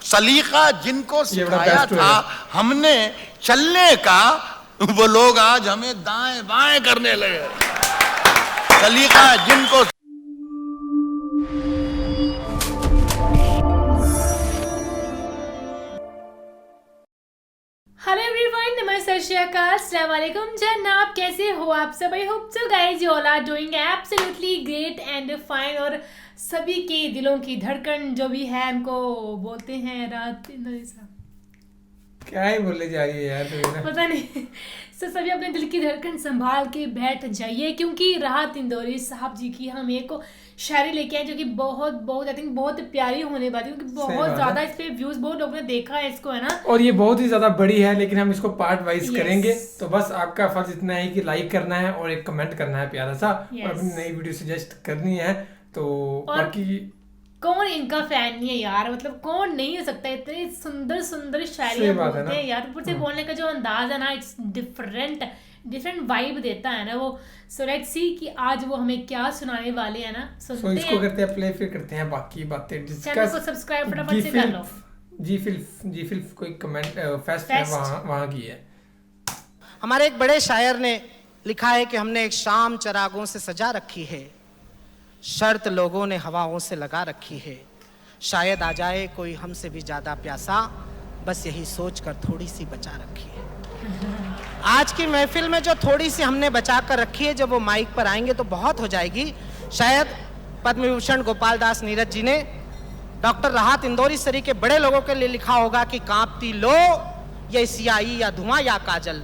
सलीका जिनको सिखाया था हमने चलने का, वो लोग आज हमें दाएं बाएं करने लगे। सलीका जिनको हेलो एवरीवन, नमस्ते, सत श्री अकाल, अस्सलाम वालेकुम, जनाब, कैसे हो आप सब? I hope so guys you all are doing absolutely great and fine. और सभी के दिलों की धड़कन जो भी है उनको बोलते हैं राहत इंदौरी साहब। क्या ही बोले जा रही है यार तो पता नहीं। सभी अपने दिल की धड़कन संभाल के बैठ जाइए, क्योंकि राहत इंदौरी साहब जी की हम एक शायरी लेके आए जो कि बहुत बहुत आई थिंक बहुत प्यारी होने वाली है, क्योंकि बहुत ज्यादा इस पे व्यूज बहुत लोगों ने देखा है इसको, है ना। और ये बहुत ही ज्यादा बड़ी है, लेकिन हम इसको पार्ट वाइज Yes. करेंगे। तो बस आपका फर्ज इतना है कि लाइक करना है और एक कमेंट करना है प्यारा सा, और अपनी नई वीडियो सजेस्ट करनी है। तो बाकी कौन इनका फैन नहीं है यार, मतलब कौन नहीं हो सकता। इतनी सुंदर सुंदर शायरी बोलते हैं यार, ऊपर से बोलने का जो अंदाज है ना, इट्स डिफरेंट वाइब देता है ना वो। सो लेट्स सी कि आज वो हमें क्या सुनाने वाले हैं ना। सुनते हैं, इसको करते हैं प्ले, फिर करते हैं बाकी बातें डिस्कस। चैनल को सब्सक्राइब फटाफट से कर लो। जी फिल्फ कोई कमेंट फेस्ट है वहाँ की है। हमारे एक बड़े शायर ने लिखा है कि हमने एक शाम चरागों से सजा रखी है, शर्त लोगों ने हवाओं से लगा रखी है, शायद आ जाए कोई हमसे भी ज्यादा प्यासा, बस यही सोचकर थोड़ी सी बचा रखी है। आज की महफिल में जो थोड़ी सी हमने बचा कर रखी है, जब वो माइक पर आएंगे तो बहुत हो जाएगी। शायद पद्म विभूषण गोपाल दास नीरज जी ने डॉक्टर राहत इंदौरी सरी के बड़े लोगों के लिए लिखा होगा कि कांपती लो ये सियाही या धुआं या काजल,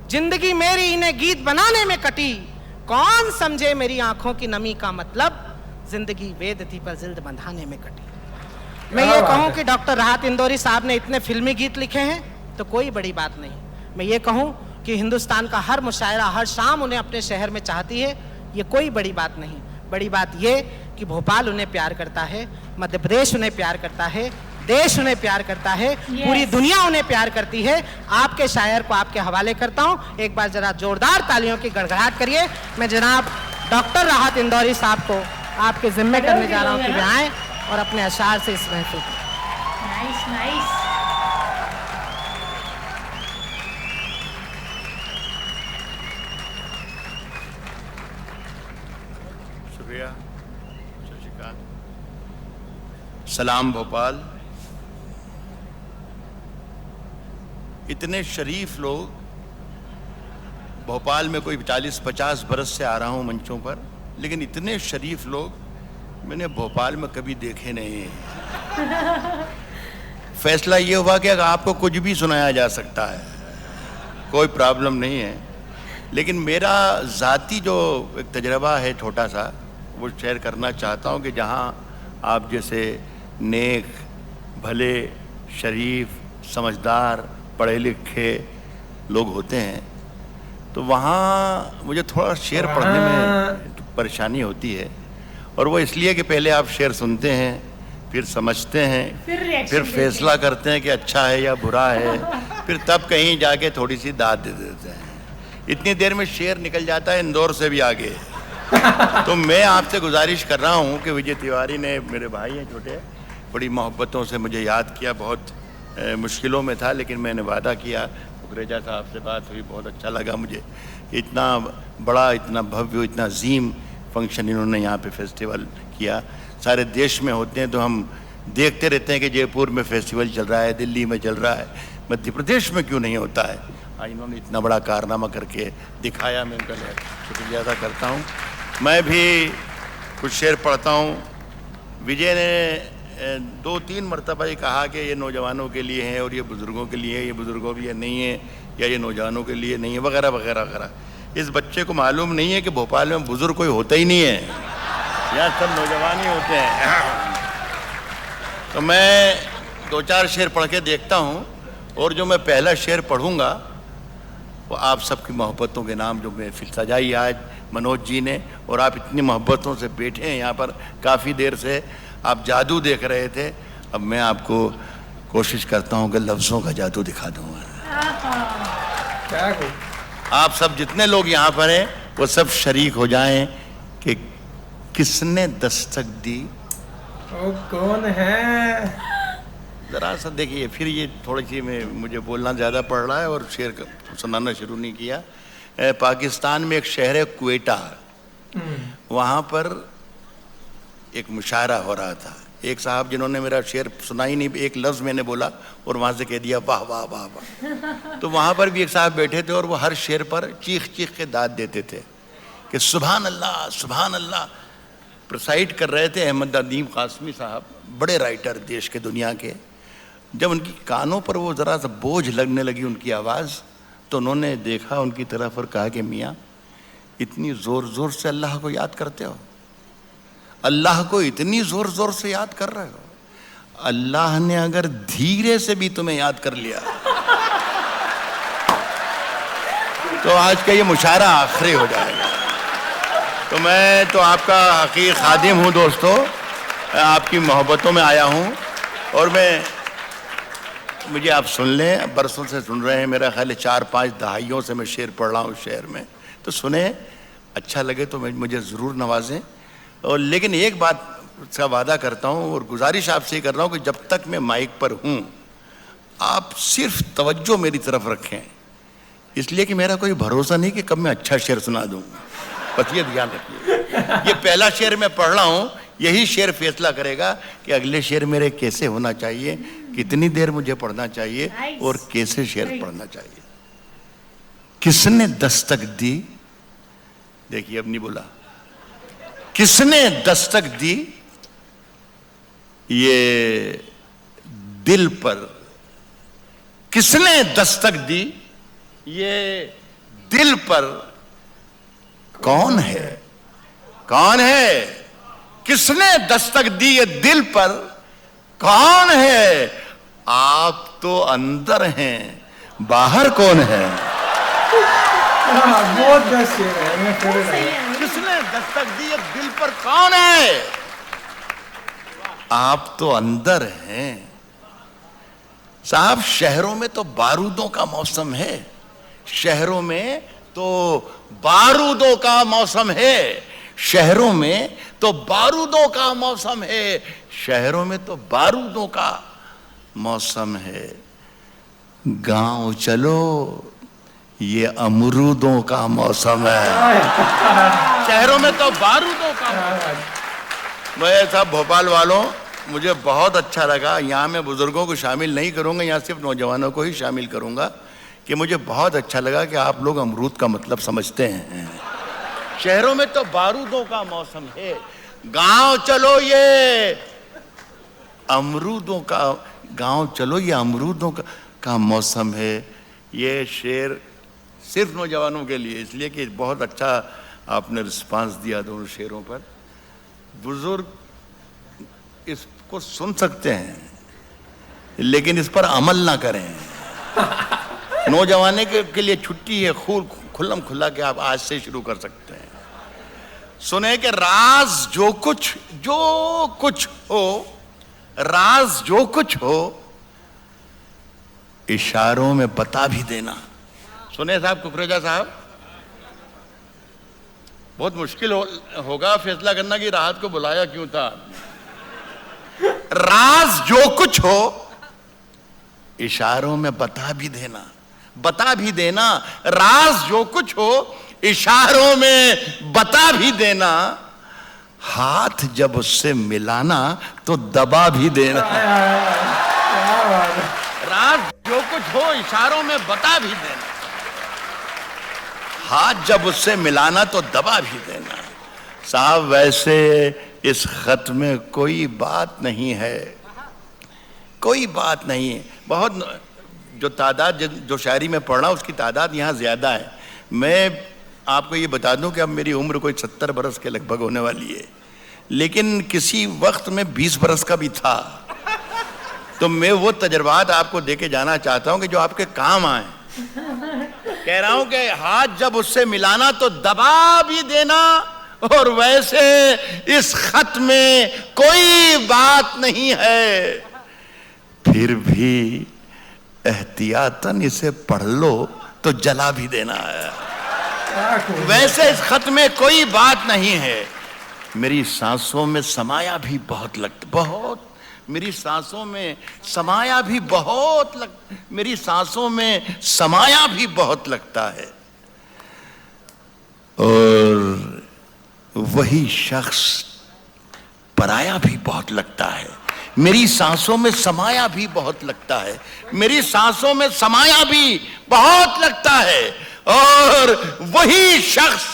जिंदगी मेरी इन्हें गीत बनाने में कटी, कौन समझे मेरी आंखों की नमी का मतलब, जिंदगी वेद थी पर जिल्द बंधाने में कटी। मैं ये कहूं कि डॉक्टर राहत इंदौरी साहब ने इतने फिल्मी गीत लिखे हैं तो कोई बड़ी बात नहीं। मैं ये कहूं कि हिंदुस्तान का हर मुशायरा हर शाम उन्हें अपने शहर में चाहती है, ये कोई बड़ी बात नहीं। बड़ी बात ये कि भोपाल उन्हें प्यार करता है, मध्य प्रदेश उन्हें प्यार करता है, देश उन्हें प्यार करता है, पूरी दुनिया उन्हें प्यार करती है। आपके शायर को आपके हवाले करता हूं, एक बार जरा जोरदार तालियों की गड़गड़ाहट करिए। मैं जनाब डॉक्टर राहत इंदौरी साहब को आपके जिम्मे करने जा रहा हूं कि वे आएं और अपने अशार से इस महफिल को। Nice nice. शुक्रिया, सत श्री अकाल, सलाम भोपाल। इतने शरीफ लोग, भोपाल में कोई 40-50 बरस से आ रहा हूं मंचों पर, लेकिन इतने शरीफ लोग मैंने भोपाल में कभी देखे नहीं हैं। फैसला ये हुआ कि आपको कुछ भी सुनाया जा सकता है, कोई प्रॉब्लम नहीं है, लेकिन मेरा ज़ाती जो एक तजर्बा है छोटा सा, वो शेयर करना चाहता हूँ कि जहाँ आप जैसे नेक, भले, शरीफ, समझदार, पढ़े लिखे लोग होते हैं, तो वहाँ मुझे थोड़ा शेर पढ़ने में परेशानी होती है। और वो इसलिए कि पहले आप शेर सुनते हैं, फिर समझते हैं, फिर फैसला करते हैं कि अच्छा है या बुरा है, फिर तब कहीं जाके थोड़ी सी दाद दे देते हैं। इतनी देर में शेर निकल जाता है इंदौर से भी आगे। तो मैं आपसे गुजारिश कर रहा हूँ कि विजय तिवारी ने, मेरे भाई हैं छोटे, बड़ी मोहब्बतों से मुझे याद किया। बहुत मुश्किलों में था, लेकिन मैंने वादा किया। कुकरेजा साहब से बात हुई, बहुत अच्छा लगा मुझे। इतना बड़ा, इतना भव्य, इतना अजीम फंक्शन इन्होंने यहाँ पे फेस्टिवल किया। सारे देश में होते हैं तो हम देखते रहते हैं कि जयपुर में फेस्टिवल चल रहा है, दिल्ली में चल रहा है, मध्य प्रदेश में क्यों नहीं होता है। आज इन्होंने इतना बड़ा कारनामा करके दिखाया, मैं उनका शुक्रिया अदा करता हूँ। मैं भी कुछ शेर पढ़ता हूँ। विजय ने 2-3 मरतबा ये कहा कि ये नौजवानों के लिए है और ये बुज़ुर्गों के लिए है, ये बुज़ुर्गों के लिए नहीं है, या ये नौजवानों के लिए नहीं है, वगैरह वगैरह वगैरह। इस बच्चे को मालूम नहीं है कि भोपाल में बुज़ुर्ग कोई होता ही नहीं है, यहाँ सब नौजवान ही होते हैं। तो मैं 2-4 शेर पढ़ के देखता हूँ, और जो मैं पहला शेर पढ़ूँगा वो आप सबकी मोहब्बतों के नाम जो महफिल सजाई आज मनोज जी ने, और आप इतनी मोहब्बतों से बैठे हैं यहाँ पर, काफ़ी देर से आप जादू देख रहे थे। अब मैं आपको कोशिश करता हूँ कि लफ्ज़ों का जादू दिखा दूँगा। आप सब जितने लोग यहाँ पर हैं वो सब शरीक हो जाएं कि किसने दस्तक दी। ओ कौन है? ज़रा सा देखिए, फिर ये थोड़ी सी मुझे बोलना ज़्यादा पड़ रहा है और शेर सुनाना शुरू नहीं किया। पाकिस्तान में एक शहर है क्वेटा, वहाँ पर एक मुशायरा हो रहा था। एक साहब जिन्होंने मेरा शेर सुना ही नहीं, एक लफ्ज़ मैंने बोला और वहाँ से कह दिया वाह वाह वाह वाह। तो वहाँ पर भी एक साहब बैठे थे और वो हर शेर पर चीख चीख के दाद देते थे कि सुभान अल्लाह सुभान अल्लाह। प्रिसाइड कर रहे थे अहमद नदीम कासमी साहब, बड़े राइटर देश के दुनिया के। जब उनकी कानों पर वो ज़रा सा बोझ लगने लगी उनकी आवाज़, तो उन्होंने देखा उनकी तरफ और कहा कि मियाँ, इतनी ज़ोर ज़ोर से अल्लाह को याद करते हो, अल्लाह को इतनी ज़ोर ज़ोर से याद कर रहे हो, अल्लाह ने अगर धीरे से भी तुम्हें याद कर लिया तो आज का ये मुशायरा आखिरी हो जाएगा। तो मैं तो आपका हकीर खादिम हूँ दोस्तों, आपकी मोहब्बतों में आया हूँ और मुझे आप सुन लें, बरसों से सुन रहे हैं, मेरा ख्याल है 4-5 दहाइयों से मैं शेर पढ़ रहा हूँ शहर में, तो सुने, अच्छा लगे तो मुझे ज़रूर नवाजें। और लेकिन एक बात का वादा करता हूँ और गुजारिश आपसे कर रहा हूँ कि जब तक मैं माइक पर हूँ आप सिर्फ तवज्जो मेरी तरफ रखें, इसलिए कि मेरा कोई भरोसा नहीं कि कब मैं अच्छा शेर सुना दूँ, बस ये ध्यान रखिए। ये पहला शेर मैं पढ़ रहा हूँ, यही शेर फैसला करेगा कि अगले शेर मेरे कैसे होना चाहिए, कितनी देर मुझे पढ़ना चाहिए और कैसे शेर पढ़ना चाहिए। किसने दस्तक दी, देखिए अब नहीं बोला, किसने दस्तक दी ये दिल पर, किसने दस्तक दी ये दिल पर, कौन है, कौन है, किसने दस्तक दी ये दिल पर, कौन है, आप तो अंदर हैं, बाहर कौन है। बहुत बेस्ट शेर है। किसने दस्तक दी ये दिल पर, कौन है, आप तो अंदर हैं। साहब शहरों में तो बारूदों का मौसम है, शहरों में तो बारूदों का मौसम है, शहरों में तो बारूदों का मौसम है, शहरों में तो बारूदों का मौसम है। गांव चलो ये अमरूदों का मौसम है, शहरों में तो बारूदों का मौसम। मैं साहब भोपाल वालों, मुझे बहुत अच्छा लगा, यहाँ मैं बुजुर्गों को शामिल नहीं करूँगा, यहाँ सिर्फ नौजवानों को ही शामिल करूँगा कि मुझे बहुत अच्छा लगा कि आप लोग अमरूद का मतलब समझते हैं। शहरों में तो बारूदों का मौसम है, गांव चलो ये अमरूदों का, गांव चलो ये अमरूदों का मौसम है। ये शेर सिर्फ नौजवानों के लिए, इसलिए कि बहुत अच्छा आपने रिस्पांस दिया दोनों शेरों पर। बुजुर्ग इसको सुन सकते हैं लेकिन इस पर अमल ना करें। नौजवाने के लिए छुट्टी है, खुल्लम खुल्ला के आप आज से शुरू कर सकते हैं। सुने कि राज जो कुछ हो, राज जो कुछ हो इशारों में बता भी देना। सुने साहब कुकरेजा साहब, बहुत मुश्किल होगा फैसला करना कि राहत को बुलाया क्यों था। राज जो कुछ हो इशारों में बता भी देना, बता भी देना। राज जो कुछ हो इशारों में बता भी देना, हाथ जब उससे मिलाना तो दबा भी देना। राज जो कुछ हो इशारों में बता भी देना, हाथ जब उससे मिलाना तो दबा भी देना। साहब वैसे इस खत में कोई बात नहीं है, कोई बात नहीं है। बहुत जो तादाद जो शायरी में पढ़ा उसकी तादाद यहाँ ज़्यादा है। मैं आपको ये बता दूं कि अब मेरी उम्र कोई 70 बरस के लगभग होने वाली है, लेकिन किसी वक्त में 20 बरस का भी था। तो मैं वो तजर्बात आपको देके जाना चाहता हूँ कि जो आपके काम आए। कह रहा हूँ कि हाथ जब उससे मिलाना तो दबा भी देना, और वैसे इस खत में कोई बात नहीं है, फिर भी एहतियातन इसे पढ़ लो तो जला भी देना है। वैसे इस खत में कोई बात नहीं है, मेरी सांसों में समाया भी बहुत लगता, बहुत मेरी सांसों में समाया भी मेरी सांसों में समाया भी बहुत लगता है। और वही शख्स पराया भी बहुत लगता है। मेरी सांसों में समाया भी बहुत लगता है, मेरी सांसों में समाया भी बहुत लगता है। और वही शख्स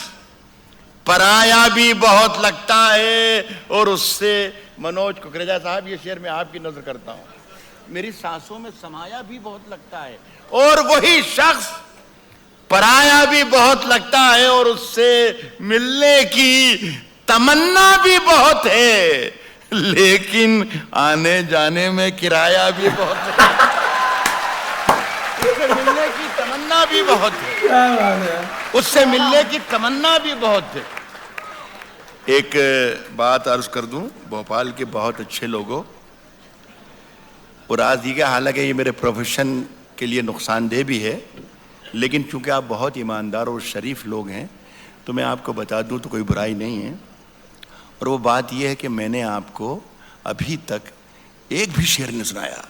पराया भी बहुत लगता है। और उससे मनोज कुकरेजा साहब, ये शेर मैं आपकी नजर करता हूं। मेरी सांसों में समाया भी बहुत लगता है और वही शख्स पराया भी बहुत लगता है। और उससे मिलने की तमन्ना भी बहुत है, लेकिन आने जाने में किराया भी बहुत है। उससे मिलने की तमन्ना भी बहुत है, उससे मिलने की तमन्ना भी बहुत है। एक बात अर्ज कर दूं, भोपाल के बहुत अच्छे लोगों, और आज ये हालांकि ये मेरे प्रोफेशन के लिए नुकसानदेह भी है, लेकिन चूंकि आप बहुत ईमानदार और शरीफ लोग हैं तो मैं आपको बता दूं तो कोई बुराई नहीं है। और वो बात ये है कि मैंने आपको अभी तक एक भी शेर नहीं सुनाया।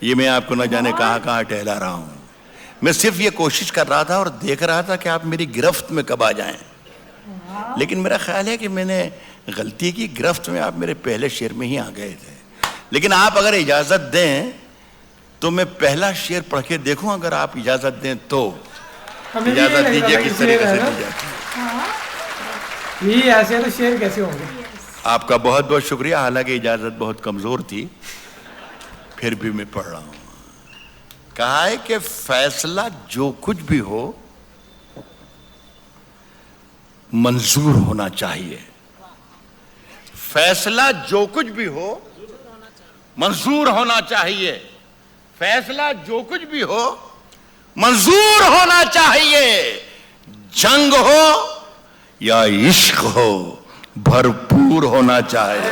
ये मैं आपको न जाने कहाँ कहाँ टहला रहा हूँ। मैं सिर्फ ये कोशिश कर रहा था और देख रहा था कि आप मेरी गिरफ्त में कब आ जाएं। लेकिन मेरा ख्याल है कि मैंने गलती की, गिरफ्त में आप मेरे पहले शेर में ही आ गए थे। लेकिन आप अगर इजाज़त दें तो मैं पहला शेर पढ़ के देखूं, अगर आप इजाज़त दें तो। इजाज़त दीजिए, किस तरीके से दी जाती है। ये ऐसे तो शेर कैसे होंगे? आपका बहुत बहुत शुक्रिया। हालांकि इजाज़त बहुत कमज़ोर थी, फिर भी मैं पढ़ रहा हूं। कहा है कि फैसला जो कुछ भी हो मंजूर होना चाहिए। फैसला जो कुछ भी हो मंजूर होना चाहिए। फैसला जो कुछ भी हो मंजूर होना चाहिए। जंग हो या इश्क हो भरपूर होना चाहिए।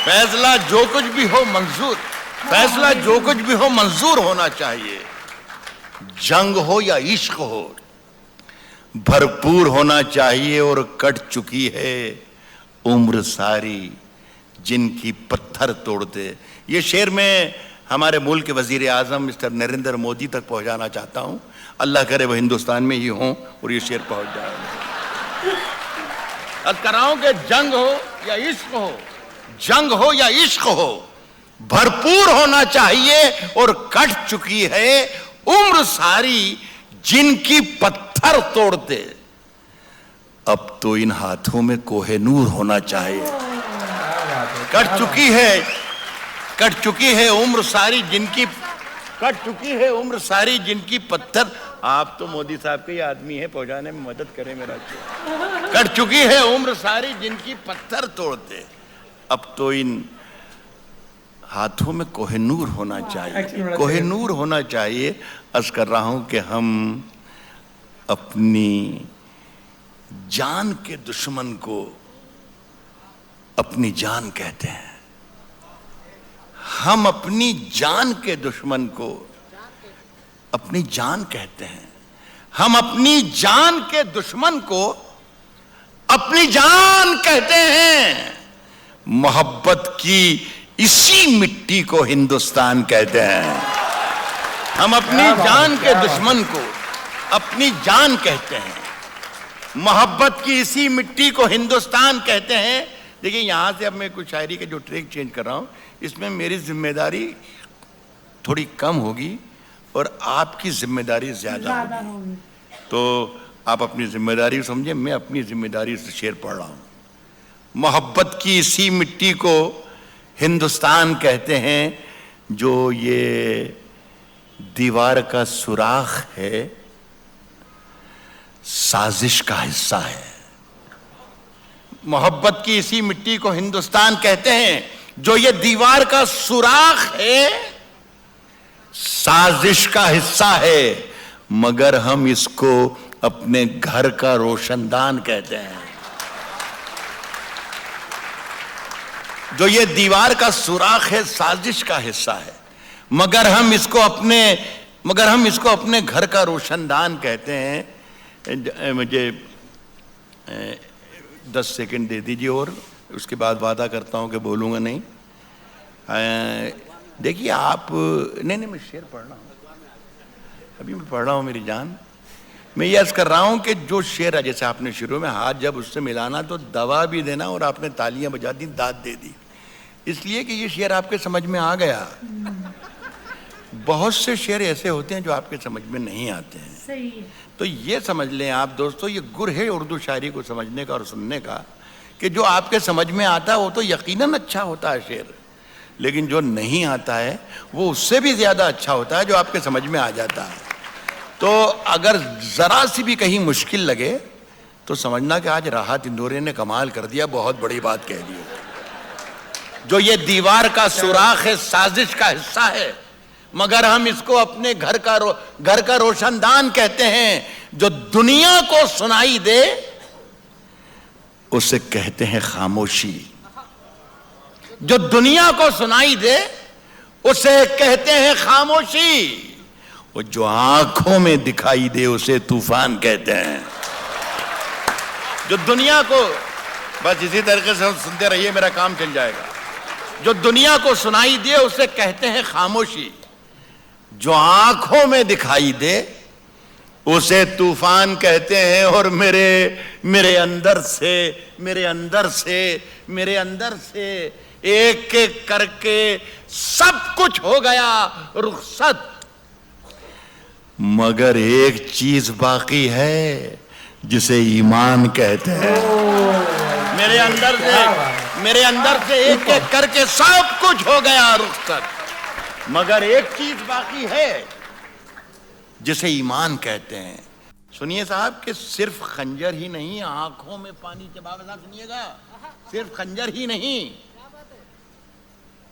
फैसला जो कुछ भी हो मंजूर, फैसला जो कुछ भी हो मंजूर होना चाहिए। जंग हो या इश्क हो भरपूर होना चाहिए। और कट चुकी है उम्र सारी जिनकी पत्थर तोड़ते। ये शेर मैं हमारे मुल्क के वजीर आजम मिस्टर नरेंद्र मोदी तक पहुंचाना चाहता हूं। अल्लाह करे वो हिंदुस्तान में ही हों और ये शेर पहुंच जाए। अब कराऊं कि जंग हो या इश्क हो, जंग हो या इश्क हो भरपूर होना चाहिए। और कट चुकी है उम्र सारी जिनकी पत्थर तोड़ते। अब तो इन हाथों में कोहेनूर होना चाहिए। कट चुकी है उम्र सारी जिनकी, कट चुकी है उम्र सारी जिनकी पत्थर। आप तो मोदी साहब के आदमी है, पहुंचाने में मदद करें मेरा। कट चुकी है उम्र सारी जिनकी पत्थर तोड़ते। अब तो इन हाथों में कोहेनूर होना चाहिए, कोहेनूर होना चाहिए। अर्ज कर रहा हूं कि हम अपनी जान के दुश्मन को अपनी जान कहते हैं। हम अपनी जान के दुश्मन को अपनी जान कहते हैं। हम अपनी जान के दुश्मन को अपनी जान कहते हैं। मोहब्बत की इसी मिट्टी को हिंदुस्तान कहते हैं। हम अपनी जान के दुश्मन को अपनी जान कहते हैं। मोहब्बत की इसी मिट्टी को हिंदुस्तान कहते हैं। देखिए, यहां से अब मैं कुछ शायरी के जो ट्रैक चेंज कर रहा हूं, इसमें मेरी जिम्मेदारी थोड़ी कम होगी और आपकी जिम्मेदारी ज्यादा होगी। तो आप अपनी जिम्मेदारी समझें, मैं अपनी जिम्मेदारी से शेर पढ़ रहा हूं। मोहब्बत की इसी मिट्टी को हिंदुस्तान कहते हैं, जो ये दीवार का सुराख है साजिश का हिस्सा है। मोहब्बत की इसी मिट्टी को हिंदुस्तान कहते हैं, जो ये दीवार का सुराख है साजिश का हिस्सा है। मगर हम इसको अपने घर का रोशनदान कहते हैं। जो ये दीवार का सुराख है साजिश का हिस्सा है, मगर हम इसको अपने घर का रोशनदान कहते हैं। मुझे 10 सेकंड दे दीजिए और उसके बाद वादा करता हूँ कि बोलूँगा नहीं। देखिए आप, नहीं मैं शेर पढ़ रहा हूँ, अभी मैं पढ़ रहा हूँ मेरी जान। मैं ये अर्ज कर रहा हूँ कि जो शेर है, जैसे आपने शुरू में हाथ जब उससे मिलाना तो दवा भी देना और आपने तालियां बजा दी, दाद दे दी, इसलिए कि ये शेर आपके समझ में आ गया। बहुत से शेर ऐसे होते हैं जो आपके समझ में नहीं आते हैं। सही है। तो ये समझ लें आप दोस्तों, ये गुर है उर्दू शायरी को समझने का और सुनने का, कि जो आपके समझ में आता है वो तो यकीनन अच्छा होता है शेर, लेकिन जो नहीं आता है वो उससे भी ज्यादा अच्छा होता है जो आपके समझ में आ जाता है। तो अगर जरा सी भी कहीं मुश्किल लगे तो समझना कि आज राहत इंदौरी ने कमाल कर दिया, बहुत बड़ी बात कह दी। जो ये दीवार का सुराख है, साजिश का हिस्सा है, मगर हम इसको अपने घर का रोशनदान कहते हैं। जो दुनिया को सुनाई दे उसे कहते हैं खामोशी, जो दुनिया को सुनाई दे उसे कहते हैं खामोशी, और जो आंखों में दिखाई दे उसे तूफान कहते हैं। जो दुनिया को, बस इसी तरीके से हम सुनते रहिए, मेरा काम चल जाएगा। जो दुनिया को सुनाई दे उसे कहते हैं खामोशी, जो आंखों में दिखाई दे उसे तूफान कहते हैं। और मेरे अंदर से एक एक करके सब कुछ हो गया रुखसत, मगर एक चीज बाकी है जिसे ईमान कहते हैं। मेरे अंदर से एक एक करके सब कुछ हो गया रुखसत, मगर एक चीज बाकी है जिसे ईमान कहते हैं। सुनिए साहब कि सिर्फ खंजर ही नहीं, आंखों में पानी चबावे साहब, सुनिएगा, सिर्फ खंजर ही नहीं,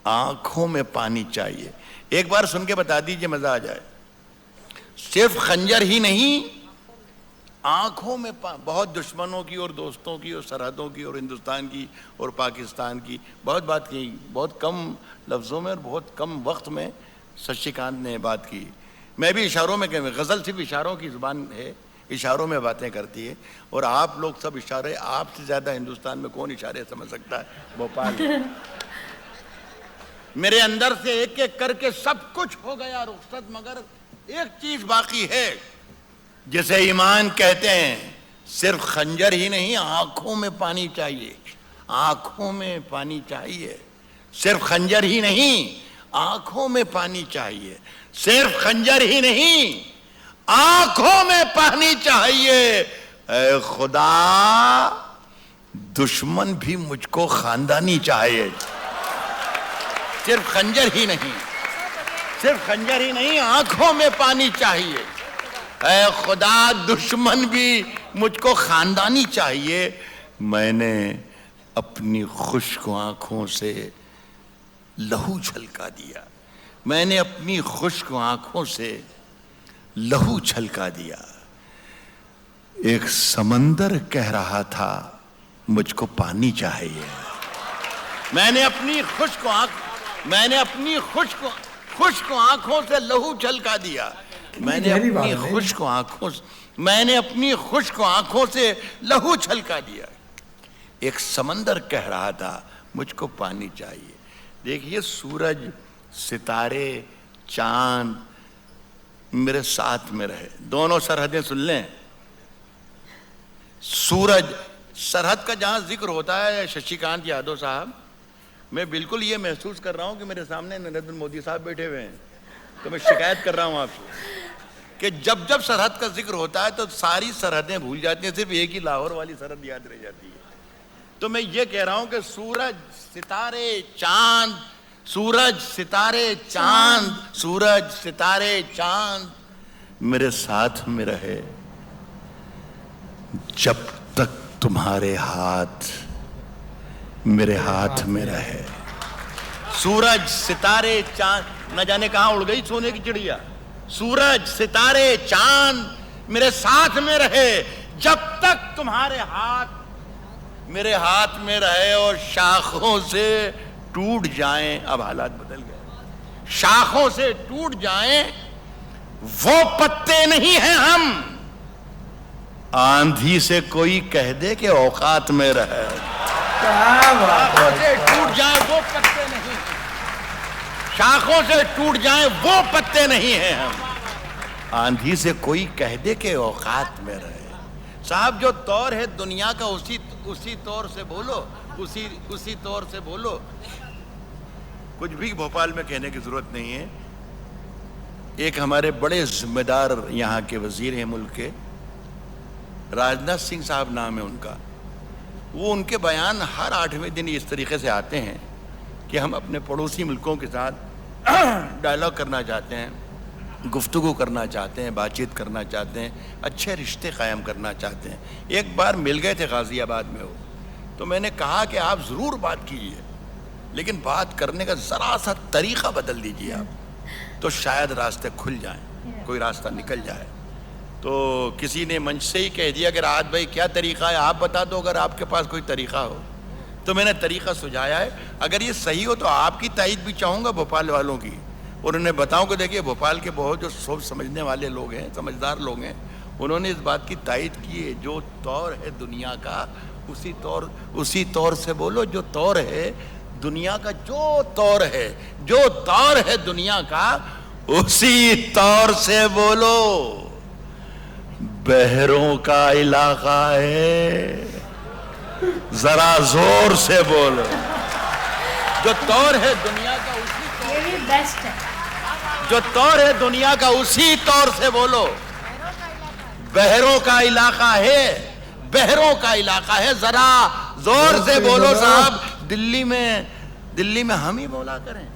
आंखों में पानी चाहिए। एक बार सुन के बता दीजिए, मजा आ जाए। सिर्फ खंजर ही नहीं, आंखों में बहुत दुश्मनों की और दोस्तों की और सरहदों की और हिंदुस्तान की और पाकिस्तान की बहुत बात की, बहुत कम लफ्ज़ों में और बहुत कम वक्त में शशिकांत ने बात की। मैं भी इशारों में, गज़ल सिर्फ इशारों की ज़ुबान है, इशारों में बातें करती है, और आप लोग सब इशारे, आपसे ज़्यादा हिंदुस्तान में कौन इशारे समझ सकता है? भोपाल। मेरे अंदर से एक एक करके सब कुछ हो गया रुखसत, मगर एक चीज बाकी है जिसे ईमान कहते हैं। सिर्फ खंजर ही नहीं, आंखों में पानी चाहिए, आंखों में पानी चाहिए। सिर्फ खंजर ही नहीं, आंखों में पानी चाहिए। सिर्फ खंजर ही नहीं, आंखों में पानी चाहिए। ऐ खुदा, दुश्मन भी मुझको खानदानी चाहिए। सिर्फ खंजर ही नहीं, सिर्फ खंजर ही नहीं, आंखों में पानी चाहिए। ऐ खुदा, दुश्मन भी मुझको खानदानी चाहिए। मैंने अपनी खुश्क आंखों से लहू छलका दिया, मैंने अपनी खुश्क आंखों से लहू छलका दिया। एक समंदर कह रहा था मुझको पानी चाहिए। मैंने अपनी खुश्क आंखों से लहू छलका दिया। मैंने अपनी खुश्क आंखों से लहू छलका दिया। एक समंदर कह रहा था मुझको पानी चाहिए। देखिए, सूरज, सितारे, चांद मेरे साथ में रहे। दोनों सरहदें सुन लें। सूरज, सरहद का जहां जिक्र होता है शशिकांत यादव साहब, मैं बिल्कुल ये महसूस कर रहा हूं कि मेरे सामने नरेंद्र मोदी साहब बैठे हुए हैं। तो मैं शिकायत कर रहा हूं आपसे कि जब जब सरहद का जिक्र होता है तो सारी सरहदें भूल जाती हैं, सिर्फ एक ही लाहौर वाली सरहद याद रह जाती है। तो मैं ये कह रहा हूं कि सूरज, सितारे, चांद, सूरज, सितारे, चांद, सूरज, सितारे, चांद मेरे साथ में रहे जब तक तुम्हारे हाथ मेरे हाथ में रहे। सूरज, सितारे, चांद, न जाने कहां उड़ गई सोने की चिड़िया। सूरज, सितारे, चांद मेरे साथ में रहे जब तक तुम्हारे हाथ मेरे हाथ में रहे। और शाखों से टूट जाएं, अब हालात बदल गए, शाखों से टूट जाएं वो पत्ते नहीं हैं हम, आंधी से कोई कह दे कि औकात में रहे। शाखों से टूट जाए वो पत्ते नहीं, शाखों से टूट जाए वो पत्ते नहीं हैं हम। आंधी से कोई कह दे के औकात में रहे। साहब जो तौर है दुनिया का उसी तौर से बोलो, उसी तौर से बोलो। कुछ भी भोपाल में कहने की जरूरत नहीं है। एक हमारे बड़े जिम्मेदार यहाँ के वजीर हैं मुल्क के, राजनाथ सिंह साहब नाम है उनका। वो उनके बयान हर 8वें दिन इस तरीके से आते हैं कि हम अपने पड़ोसी मुल्कों के साथ डायलॉग करना चाहते हैं, गुफ्तगू करना चाहते हैं, बातचीत करना चाहते हैं, अच्छे रिश्ते कायम करना चाहते हैं। एक बार मिल गए थे गाजियाबाद में वो, तो मैंने कहा कि आप ज़रूर बात कीजिए, लेकिन बात करने का ज़रा सा तरीक़ा बदल दीजिए आप, तो शायद रास्ते खुल जाएं, कोई रास्ता निकल जाए। तो किसी ने मंच से ही कह दिया कि राहत भाई क्या तरीक़ा है, आप बता दो अगर आपके पास कोई तरीक़ा हो। तो मैंने तरीक़ा सुझाया है, अगर ये सही हो तो आपकी तायद भी चाहूँगा भोपाल वालों की, और उन्हें बताऊँ कि देखिए भोपाल के बहुत जो सोच समझने वाले लोग हैं, समझदार लोग हैं, उन्होंने इस बात की तायद की है, जो तौर है दुनिया का उसी तौर से बोलो, जो तौर है दुनिया का, जो तौर है दुनिया का उसी तौर से बोलो। बहरों का इलाका है, जरा जोर से बोलो। जो तौर है दुनिया का उसी तौर, ये भी बेस्ट है। जो तौर है दुनिया का उसी तौर से बोलो। बहरों का इलाका है, बहरों का इलाका है, जरा जोर से बोलो साहब। दिल्ली में हम ही बोला करें,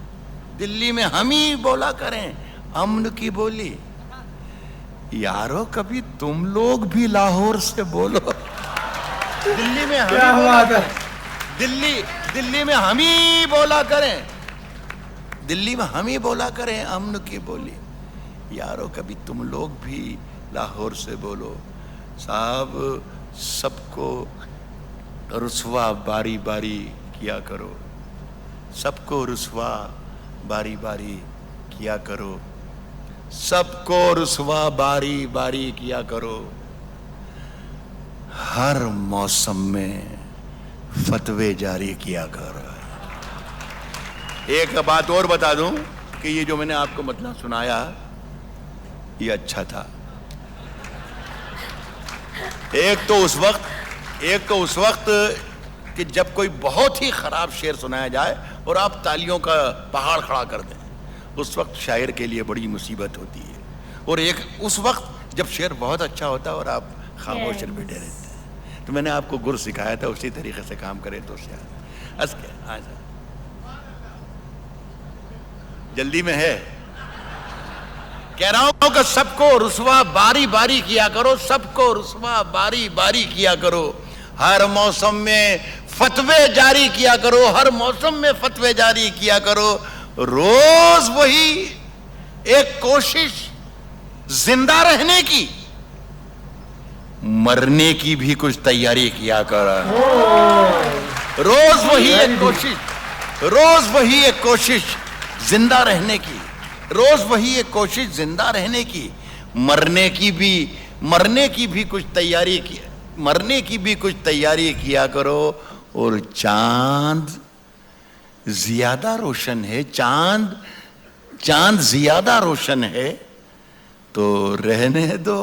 दिल्ली में हम ही बोला करें अमन की बोली। यारो कभी तुम लोग भी लाहौर से बोलो। दिल्ली में हम ही बोला करें, दिल्ली में हम ही बोला करें, दिल्ली में हम ही बोला करें अमन की बोली। यारो कभी तुम लोग भी लाहौर से बोलो। साहब सबको रुसवा बारी बारी किया करो, सबको रुसवा बारी बारी किया करो, सबको रुसवा बारी बारी किया करो। हर मौसम में फतवे जारी किया करो। एक बात और बता दूं कि ये जो मैंने आपको मतलब सुनाया ये अच्छा था। एक तो उस वक्त कि जब कोई बहुत ही खराब शेर सुनाया जाए और आप तालियों का पहाड़ खड़ा कर दें, उस वक्त शायर के लिए बड़ी मुसीबत होती है। और एक उस वक्त जब शेर बहुत अच्छा होता है और आप खामोश बैठे रहते हैं। तो मैंने आपको गुर सिखाया था, उसी तरीके से काम करें तो शायद जल्दी में है। कह रहा हूं कि सबको रुसवा बारी बारी किया करो, सबको रुसवा बारी बारी किया करो। हर मौसम में फतवे जारी किया करो, हर मौसम में फतवे जारी किया करो। रोज वही एक कोशिश जिंदा रहने की, मरने की भी कुछ तैयारी किया करो। रोज वही एक कोशिश जिंदा रहने की, रोज वही एक कोशिश जिंदा रहने की, मरने की भी कुछ तैयारी किया करो। और चांद ज्यादा रोशन है, चांद ज्यादा रोशन है तो रहने दो।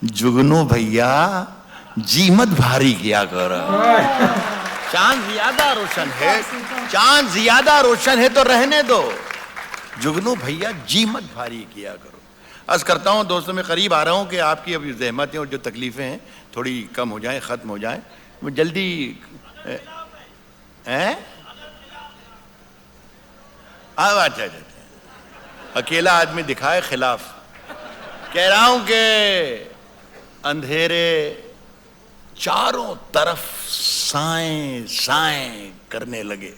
जुगनू भैया जी मत भारी किया करो। चांद ज्यादा रोशन है तो रहने दो। जुगनू भैया जी मत भारी किया करो। अर्ज करता हूं दोस्तों, मैं करीब आ रहा हूं कि आपकी अभी ज़हमतें और जो तकलीफें हैं थोड़ी कम हो जाएं, ख़त्म हो जाएं। वो जल्दी अच्छा, अकेला आदमी दिखाए खिलाफ। कह रहा हूं कि अंधेरे चारों तरफ साएं साएं करने लगे,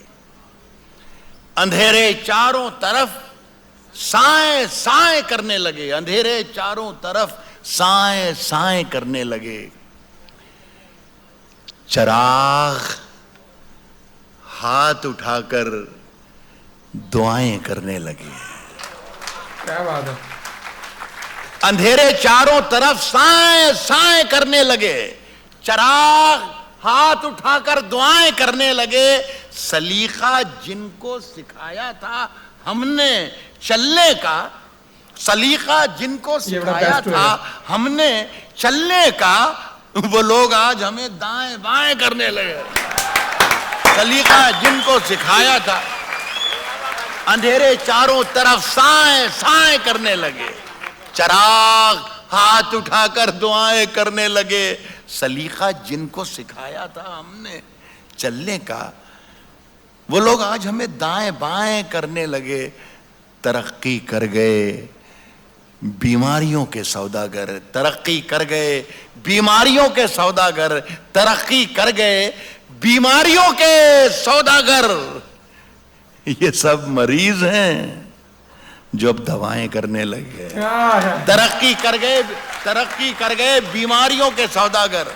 अंधेरे चारों तरफ साएं साएं करने लगे, अंधेरे चारों तरफ साएं साएं करने लगे। चराग हाथ उठाकर दुआएं करने लगे। क्या बात है। अंधेरे चारों तरफ साएं साएं करने लगे, चराग हाथ उठाकर दुआएं करने लगे। सलीका जिनको सिखाया था हमने चलने का, सलीका जिनको सिखाया था हमने चलने का, वो लोग आज हमें दाएं बाएं करने लगे। सलीका जिनको सिखाया था, अंधेरे चारों तरफ साएं साएं करने लगे। चिराग हाथ उठाकर दुआएं करने लगे। सलीका जिनको सिखाया था हमने चलने का, वो लोग आज हमें दाएं बाएं करने लगे। तरक्की कर गए बीमारियों के सौदागर, तरक्की कर गए बीमारियों के सौदागर, तरक्की कर गए बीमारियों के सौदागर। ये सब मरीज हैं जो अब दवाएं करने लगे। तरक्की कर गए बीमारियों के सौदागर।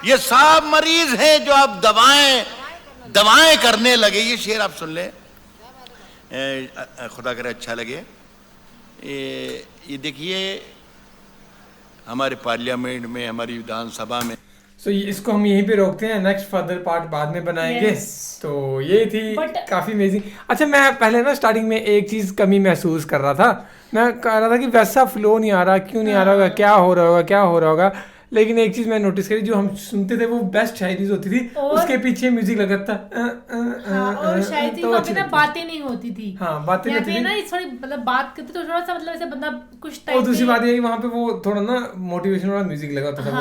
ये सब मरीज हैं जो अब दवाएं करने लगे। ये शेर आप सुन ले, खुदा करे अच्छा लगे। ये देखिए हमारे पार्लियामेंट में, हमारी विधानसभा में। इसको हम यहीं पे रोकते हैं, नेक्स्ट फर्दर पार्ट बाद में बनाएंगे। तो ये थी काफी अमेजिंग। अच्छा, मैं पहले ना स्टार्टिंग में एक चीज कमी महसूस कर रहा था। मैं कह रहा था कि वैसा फ्लो नहीं आ रहा, क्यों नहीं आ रहा होगा, क्या हो रहा होगा। लेकिन एक चीज मैं नोटिस करी, जो हम सुनते थे वो बेस्ट शायरी होती थी, उसके पीछे म्यूजिक लगा था। और शायरी वहाँ पे ना बातें नहीं होती थी। हाँ, बातें नहीं होती थी ना, थोड़ी मतलब बात करते तो थोड़ा सा मतलब ऐसे बंदा कुछ टाइम। और दूसरी बात ये है कि वहाँ पे वो थोड़ा ना मोटिवेशन वाला म्यूजिक लगा होता था।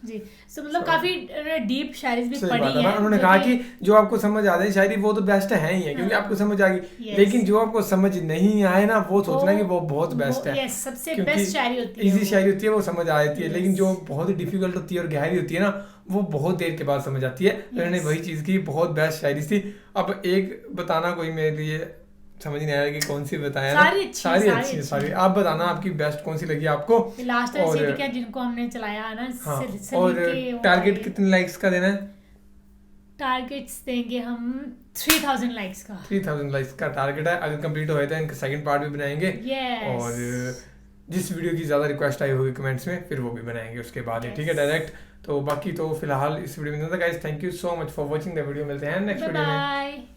जी, तो मतलब काफी डीप शायरी भी पढ़ी है। उन्होंने कहा कि जो आपको समझ आ जाए शायरी वो तो बेस्ट है ही है, क्योंकि आपको समझ आ गई। लेकिन जो आपको समझ नहीं आए ना, वो सोचना कि वो बहुत बेस्ट है। सबसे बेस्ट शायरी होती है, इजी शायरी होती है, वो समझ आ जाती है। लेकिन जो बहुत ही डिफिकल्ट होती है और गहरी होती है ना, वो बहुत देर के बाद समझ आती है। उन्होंने वही चीज की, बहुत बेस्ट शायरी थी। अब एक बताना, कोई मेरे लिए समझ नहीं आया कि कौन सी बताया। सारी अच्छी। आप बताना आपकी बेस्ट कौन सी लगी आपको। लास्ट टाइम क्या जिनको हमने चलाया है ना। हाँ, और टारगेट कितने लाइक्स का देना है? टारगेट्स देंगे हम 3000 लाइक्स का। 3000 लाइक्स का टारगेट है। अगर कंप्लीट हो जाए तो इनका सेकंड पार्ट भी बनाएंगे। और जिस वीडियो की ज्यादा रिक्वेस्ट आई होगी कमेंट्स में, फिर वो भी बनाएंगे उसके बाद ही। ठीक है, डायरेक्ट। तो बाकी तो फिलहाल इस वीडियो में guys, thank you so much for watching the video. मिलते हैं नेक्स्ट वीडियो में।